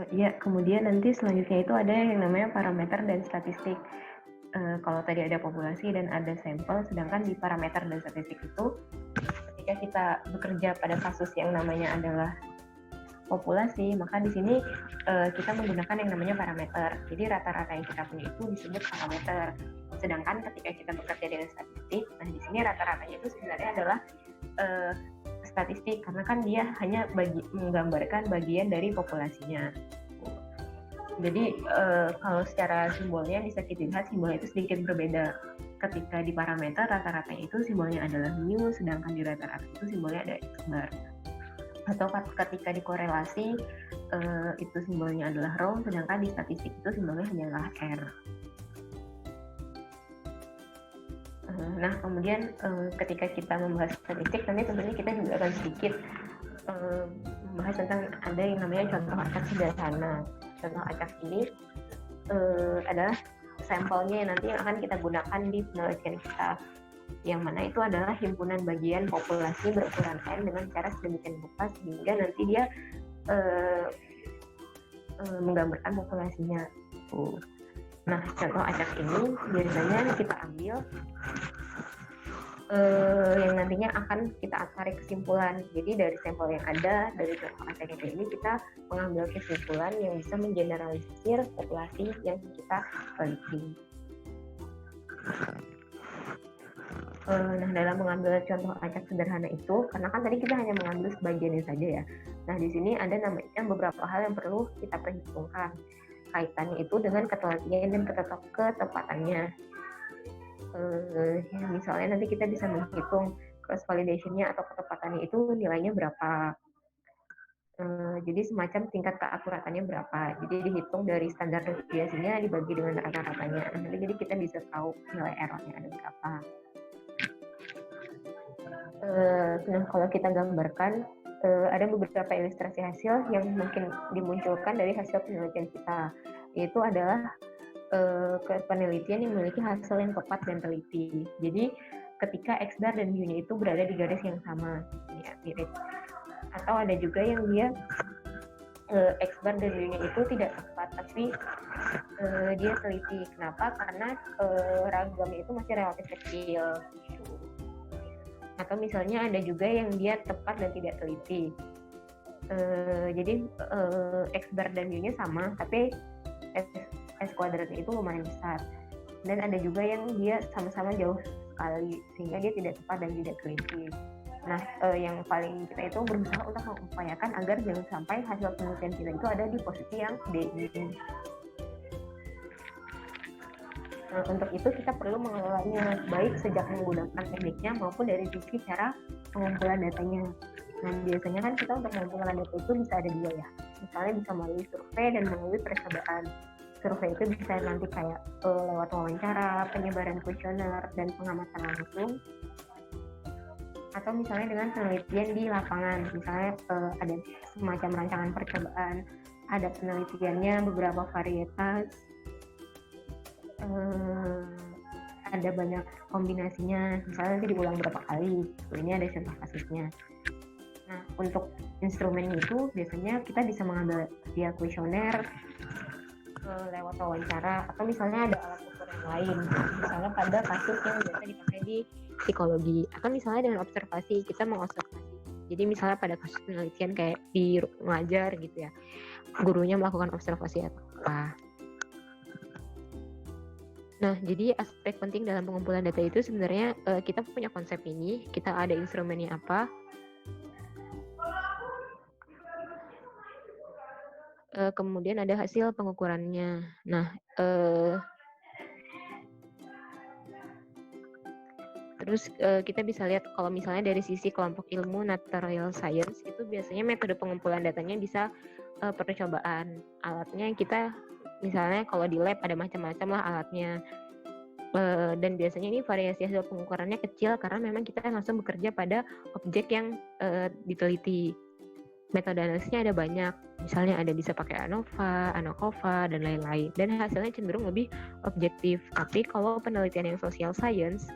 Ya, kemudian nanti selanjutnya itu ada yang namanya parameter dan statistik. Kalau tadi ada populasi dan ada sampel, sedangkan di parameter dan statistik itu ketika kita bekerja pada kasus yang namanya adalah populasi, maka di sini kita menggunakan yang namanya parameter. Jadi rata-rata yang kita punya itu disebut parameter. Sedangkan ketika kita bekerja dengan statistik, nah di sini rata-ratanya itu sebenarnya adalah statistik, karena kan dia hanya menggambarkan bagian dari populasinya. Jadi kalau secara simbolnya bisa kita lihat simbolnya itu sedikit berbeda. Ketika di parameter rata-ratanya itu simbolnya adalah mu, sedangkan di rata-rata itu simbolnya ada X bar. Atau ketika dikorelasi itu simbolnya adalah rho, sedangkan di statistik itu simbolnya hanyalah R. Nah, kemudian ketika kita membahas statistik, nanti tentunya kita juga akan sedikit membahas tentang ada yang namanya contoh acak sederhana. Contoh acak ini adalah sampelnya yang nanti akan kita gunakan di penelitian kita, yang mana itu adalah himpunan bagian populasi berukuran N dengan cara sedemikian rupa sehingga nanti dia menggambarkan populasinya. Nah, contoh acak ini biasanya kita ambil yang nantinya akan kita tarik kesimpulan. Jadi dari sampel yang ada, dari contoh acak ini kita mengambil kesimpulan yang bisa mengeneralisir populasi yang kita teliti. Nah, dalam mengambil contoh acak sederhana itu, karena kan tadi kita hanya mengambil sebagiannya saja ya. Nah, di sini ada namanya beberapa hal yang perlu kita perhitungkan. Kaitannya itu dengan ketelitian dan ketepatannya. Ya, misalnya nanti kita bisa menghitung cross validation-nya atau ketepatannya itu nilainya berapa. Jadi semacam tingkat keakuratannya berapa. Jadi dihitung dari standar deviasinya dibagi dengan rata-ratanya. Jadi kita bisa tahu nilai errornya ada berapa. Nah, kalau kita gambarkan ada beberapa ilustrasi hasil yang mungkin dimunculkan dari hasil penelitian kita, yaitu adalah penelitian yang memiliki hasil yang tepat dan teliti. Jadi ketika X bar dan mu-nya itu berada di garis yang sama, ya, mirip. Atau ada juga yang dia X bar dan mu-nya itu tidak tepat, tapi dia teliti. Kenapa? Karena ragamnya itu masih relatif kecil. Atau misalnya ada juga yang dia tepat dan tidak teliti. Jadi X bar dan mu-nya sama, tapi S kuadratnya itu lumayan besar. Dan ada juga yang dia sama-sama jauh sekali, sehingga dia tidak tepat dan tidak teliti. Nah, yang paling kita itu berusaha untuk mengupayakan agar jangan sampai hasil penelitian kita itu ada di posisi yang D ini. Nah, untuk itu kita perlu mengelolanya baik sejak menggunakan tekniknya maupun dari sisi cara pengumpulan datanya. Nah, biasanya kan kita untuk pengumpulan data itu bisa ada dua ya. Misalnya bisa melalui survei dan melalui percobaan. Survei itu bisa nanti kayak lewat wawancara, penyebaran kuesioner, dan pengamatan langsung. Atau misalnya dengan penelitian di lapangan. Misalnya ada semacam rancangan percobaan, ada penelitiannya beberapa varietas, ada banyak kombinasinya, misalnya nanti diulang berapa kali. Ini ada contoh kasusnya. Nah, untuk instrumen itu biasanya kita bisa mengambil via kuesioner, lewat wawancara, atau misalnya ada alat ukur yang lain, misalnya pada kasus yang biasa dipakai di psikologi, atau misalnya dengan observasi, kita mengobservasi. Jadi misalnya pada kasus penelitian kayak di ngajar gitu ya, gurunya melakukan observasi atau apa. Nah, jadi aspek penting dalam pengumpulan data itu sebenarnya kita punya konsep ini, kita ada instrumennya apa, kemudian ada hasil pengukurannya. Nah, terus kita bisa lihat kalau misalnya dari sisi kelompok ilmu natural science itu biasanya metode pengumpulan datanya bisa percobaan. Alatnya kita misalnya kalau di lab ada macam-macam lah alatnya. Dan biasanya ini variasi hasil pengukurannya kecil karena memang kita langsung bekerja pada objek yang diteliti. metode analisisnya ada banyak, misalnya ada bisa pakai ANOVA, ANOVA, dan lain-lain. Dan hasilnya cenderung lebih objektif. Tapi kalau penelitian yang social science,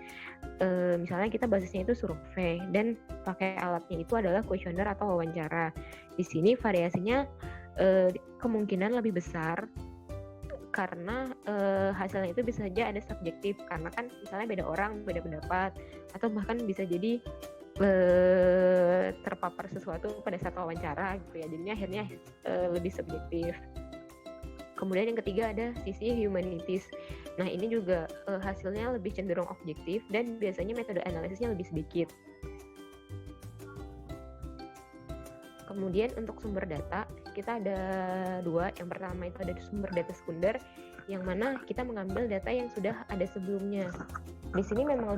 misalnya kita basisnya itu survei, dan pakai alatnya itu adalah kuesioner atau wawancara. Di sini variasinya kemungkinan lebih besar, karena hasilnya itu bisa saja ada subjektif, karena kan misalnya beda orang, beda pendapat, atau bahkan bisa jadi terpapar sesuatu pada saat wawancara gitu ya, jadinya akhirnya lebih subjektif. Kemudian yang ketiga ada sisi humanities. Nah ini juga hasilnya lebih cenderung objektif dan biasanya metode analisisnya lebih sedikit. Kemudian untuk sumber data kita ada dua. Yang pertama itu ada sumber data sekunder, yang mana kita mengambil data yang sudah ada sebelumnya. Di sini memang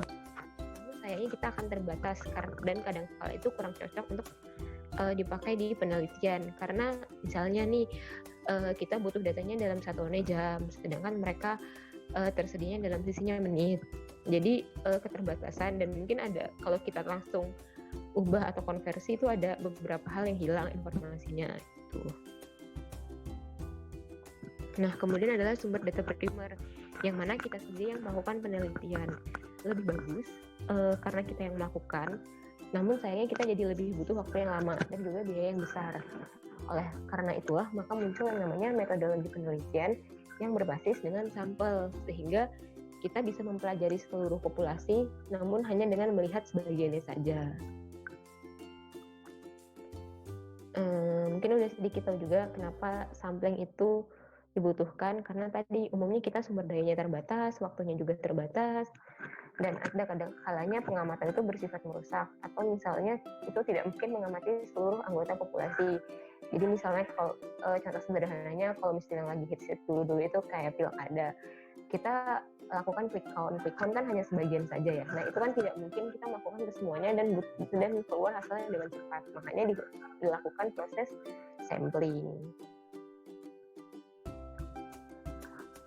kayaknya kita akan terbatas dan kadang kala itu kurang cocok untuk dipakai di penelitian, karena misalnya nih kita butuh datanya dalam 1 jam, sedangkan mereka tersedianya dalam sisinya menit. Jadi keterbatasan, dan mungkin ada kalau kita langsung ubah atau konversi itu ada beberapa hal yang hilang informasinya itu. Nah kemudian adalah sumber data primer, yang mana kita sendiri yang melakukan penelitian. Lebih bagus karena kita yang melakukan, namun sayangnya kita jadi lebih butuh waktu yang lama dan juga biaya yang besar. Oleh karena itulah maka muncul yang namanya metodologi penelitian yang berbasis dengan sampel, sehingga kita bisa mempelajari seluruh populasi namun hanya dengan melihat sebagiannya saja. Mungkin udah sedikit tahu juga kenapa sampling itu dibutuhkan, karena tadi umumnya kita sumber dayanya terbatas, waktunya juga terbatas, dan ada kadang kalanya pengamatan itu bersifat merusak, atau misalnya itu tidak mungkin mengamati seluruh anggota populasi. Jadi misalnya kalau contoh sederhananya, kalau misalnya lagi hits dulu itu kayak pilkada, kita lakukan quick count kan hanya sebagian saja ya. Nah itu kan tidak mungkin kita melakukan ke semuanya dan keluar hasilnya dengan cepat, makanya dilakukan proses sampling.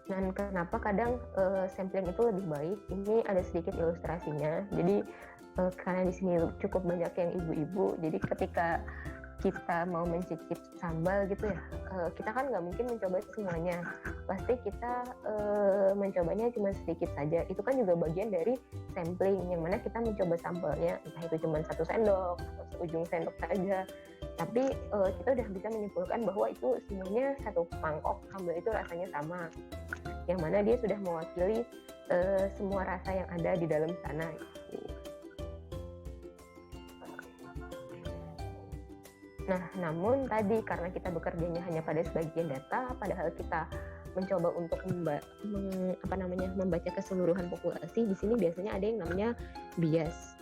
Dan kenapa kadang sampling itu lebih baik? Ini ada sedikit ilustrasinya. Jadi karena di sini cukup banyak yang ibu-ibu, jadi ketika kita mau mencicip sambal gitu ya, kita kan nggak mungkin mencoba semuanya. Pasti kita mencobanya cuma sedikit saja. Itu kan juga bagian dari sampling, yang mana kita mencoba sampelnya, entah itu cuma 1 sendok atau seujung sendok saja. Tapi kita udah bisa menyimpulkan bahwa itu semuanya satu mangkok sambal itu rasanya sama, yang mana dia sudah mewakili semua rasa yang ada di dalam sana. Nah, namun tadi karena kita bekerjanya hanya pada sebagian data, padahal kita mencoba untuk membaca keseluruhan populasi, di sini biasanya ada yang namanya bias.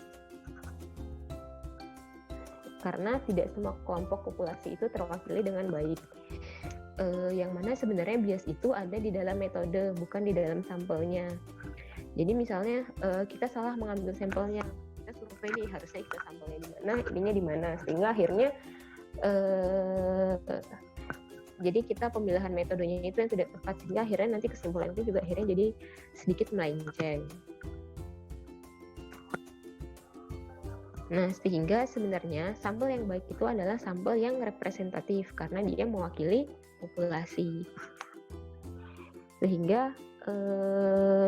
Karena tidak semua kelompok populasi itu terwakili dengan baik. Yang mana sebenarnya bias itu ada di dalam metode, bukan di dalam sampelnya. Jadi misalnya kita salah mengambil sampelnya, kita survei nih, harusnya kita sampelnya di mana, ininya di mana, sehingga akhirnya jadi kita pemilihan metodenya itu yang tidak tepat, sehingga akhirnya nanti kesimpulan itu juga akhirnya jadi sedikit melenceng. Nah, sehingga sebenarnya sampel yang baik itu adalah sampel yang representatif karena dia mewakili populasi. Sehingga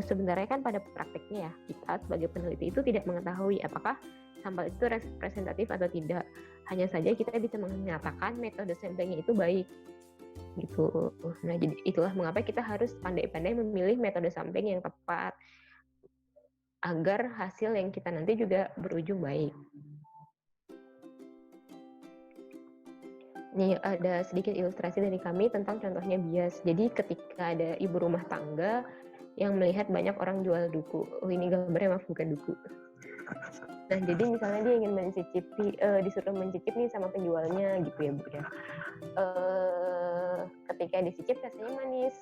sebenarnya kan pada prakteknya ya, kita sebagai peneliti itu tidak mengetahui apakah sampel itu representatif atau tidak. Hanya saja kita bisa menyatakan metode samplingnya itu baik gitu. Nah, jadi itulah mengapa kita harus pandai-pandai memilih metode sampling yang tepat agar hasil yang kita nanti juga berujung baik. Nih ada sedikit ilustrasi dari kami tentang contohnya bias. Jadi ketika ada ibu rumah tangga yang melihat banyak orang jual duku. Oh, ini gambarnya maaf bukan duku. Nah, jadi misalnya dia ingin mencicipi, disuruh mencicip nih sama penjualnya gitu ya Bu ya. Ketika dicicip rasanya manis.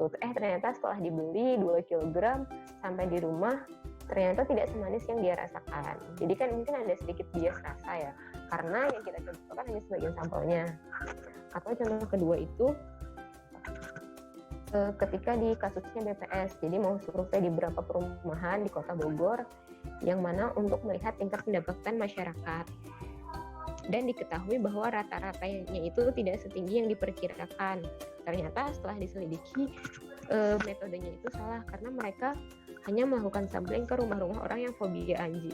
Ternyata setelah dibeli 2 kg sampai di rumah ternyata tidak semanis yang dia rasakan. Jadi kan mungkin ada sedikit bias rasa ya, karena yang kita contohkan hanya sebagian sampelnya. Atau contoh kedua itu ketika di kasusnya BPS, jadi mau survei di beberapa perumahan di Kota Bogor, yang mana untuk melihat tingkat pendapatan masyarakat. dan diketahui bahwa rata-ratanya itu tidak setinggi yang diperkirakan. Ternyata setelah diselidiki metodenya itu salah karena mereka hanya melakukan sampling ke rumah-rumah orang yang fobia anjing.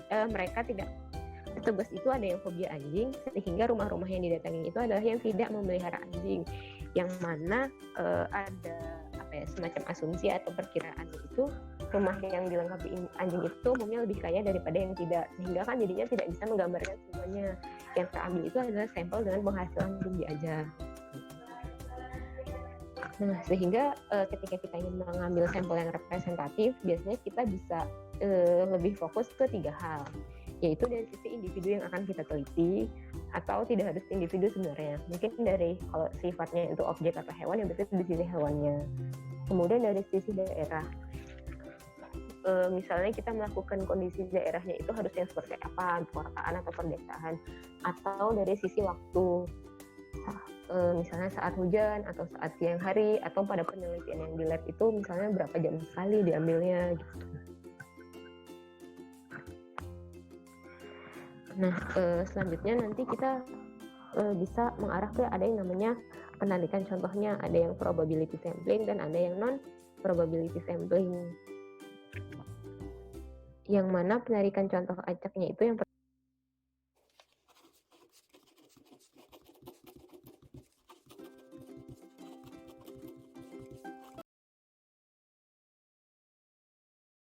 Petugas itu ada yang fobia anjing, sehingga rumah-rumah yang didatangi itu adalah yang tidak memelihara anjing, yang mana ada semacam asumsi atau perkiraan itu rumah yang dilengkapi anjing itu umumnya lebih kaya daripada yang tidak, sehingga kan jadinya tidak bisa menggambarkan semuanya. Yang terambil itu adalah sampel dengan penghasilan tinggi aja. Nah, sehingga ketika kita ingin mengambil sampel yang representatif, biasanya kita bisa lebih fokus ke 3 hal, yaitu dari sisi individu yang akan kita teliti, atau tidak harus individu sebenarnya. Mungkin dari kalau sifatnya itu objek atau hewan, yang berarti di sisi hewannya. Kemudian dari sisi daerah, misalnya kita melakukan kondisi daerahnya itu harusnya seperti apa, perkotaan atau perdesaan, atau dari sisi waktu, misalnya saat hujan atau saat siang hari, atau pada penelitian yang di lab itu misalnya berapa jam sekali diambilnya gitu. Nah, selanjutnya nanti kita bisa mengarah ke ada yang namanya penarikan contohnya, ada yang probability sampling dan ada yang non probability sampling. Yang mana penarikan contoh acaknya itu yang